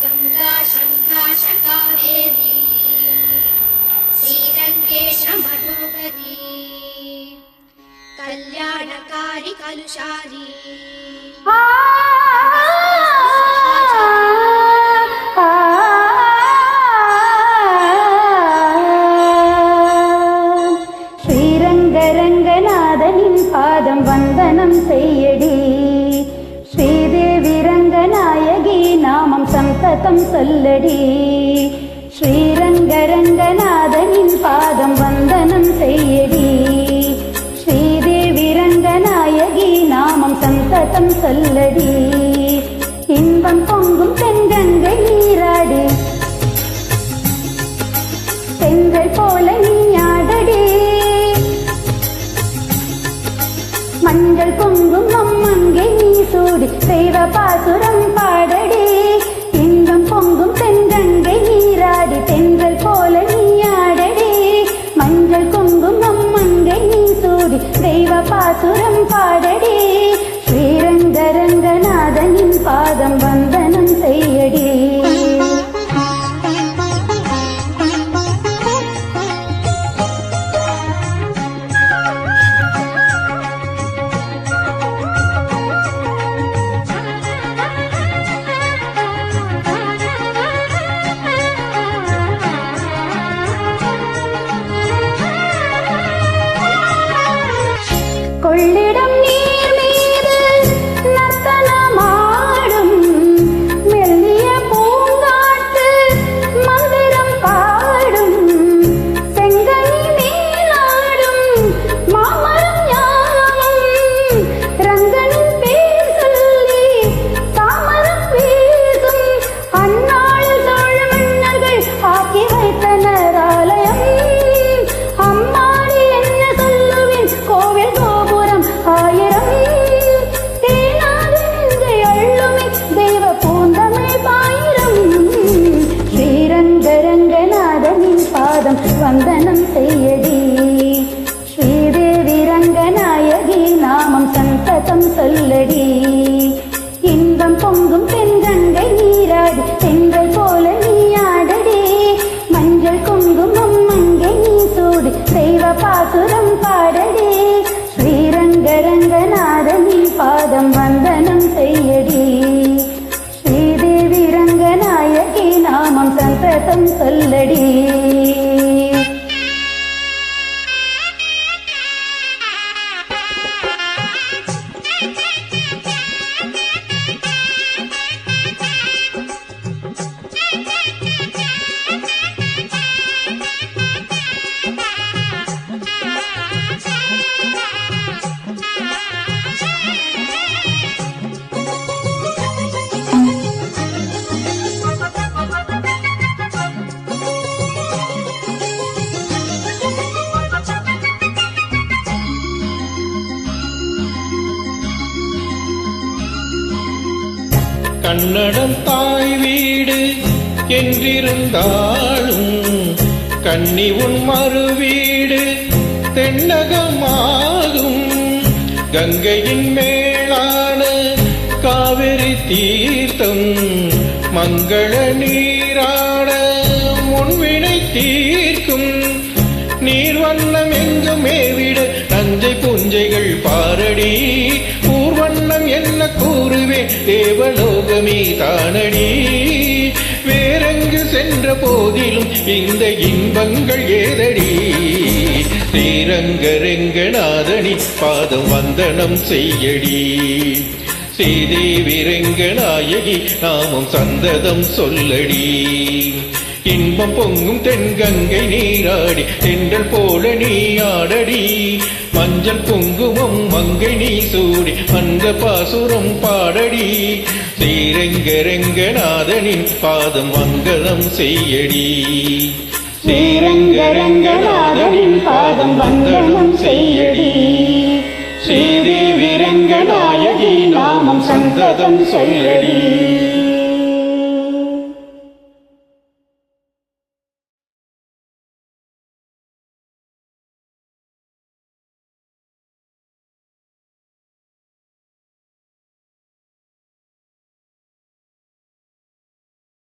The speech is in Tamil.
गंगा शंकाश कावेरी श्रीरंगेश मनोगरी कल्याणकारी कलुषारी ரங்கநாதனின் பாதம் வந்தனம் செய்யடி ஸ்ரீதேவி ரங்கநாயகி நாமம் சந்ததம் சொல்லடி ஸ்ரீரங்கநாதனின் பாதம் வந்தனம் செய்யடி ஸ்ரீதேவி ரங்கநாயகி நாமம் சந்ததம் சொல்லடி இன்பம் பொங்கும் தென்கங்கை நீராடி தென்றல் போல நீயாடடி மஞ்சள் குங்குமம் அங்கே நீ சூடி தெய்வ பாசுரம் பாடடி இன்பம் பொங்கும் தென்கங்கை நீராடி தென்றல் போல நீயாடடி மஞ்சள் குங்குமம் அங்கே நீ சூடி தெய்வ பாசுரம் பாடடி ஸ்ரீரங்கநாதனின் பாதம் வந்தனம் செய்யடி கொள்ளிடம் நீர் மீது நர்த்தனமாடும் மெல்லிய பூங்காட்டு மந்திரம் பாடும் செங்கனி மேலாடும் மாமரம் யாவும் ரங்கனின் பேர் சொல்லி தாமரம் வீசும் அந்நாளில் சோழ மன்னர்கள் ஆக்கி வைத்தனர் ஆலயம் அம்மாடி என்ன சொல்லுவேன் கோவில் ஆயிரம் தேனாகை அள்ளுமே தெய்வ பூந்தமிழ் பாயிரம் ஸ்ரீரங்கநாதனின் பாதம் வந்தனம் செய்யடி ஸ்ரீதேவி ரங்கநாயகி நாமம் சந்ததம் சொல்லடி இன்பம் பொங்கும் தென்கங்கை நீராடி தென்றல் போல நீயாடடி மஞ்சள் குங்குமம் அங்கே நீ சூடி தெய்வ பாசுரம் பாடடி ஸ்ரீரங்கநாதனின் பாதம் வந்தனம் செய்யடி ஸ்ரீதேவி ரங்கநாயகி நாமம் சந்ததம் சொல்லடி கன்னடம் தாய் வீடு என்றிருந்தாலும் கன்னி உன் மறு வீடு தென்னகமாகும் கங்கையின் மேலான காவிரி தீர்த்தம் மங்கள நீராட முன்வினை தீர்க்கும் நீர் வண்ணம் எங்குமே விட நஞ்சை புஞ்சைகள் பாரடி ஊர்வண்ணம் என்ன கூறுவேன் தேவலோகமே தானடி வேறெங்கு சென்ற போதிலும் இந்த இன்பங்கள் ஏதடி ஸ்ரீரங்கநாதனி பாதம் வந்தனம் செய்யடி ஸ்ரீதேவி ரங்கநாயகி நாமம் சந்ததம் சொல்லடி இன்பம் பொங்கும் தென்கங்கை நீராடி தென்றல் போல நீ ஆடடி மஞ்சள் குங்குமம் மங்கை நீ சூடி அந்த பாசுரம் பாடடி ஸ்ரீரங்கநாதனின் பாதம் மங்களம் செய்யடி ஸ்ரீரங்கநாதனின் பாதம் வந்தனம் செய்யடி ஸ்ரீதேவி ரங்கநாயகி நாமம் சந்ததம் சொல்லடி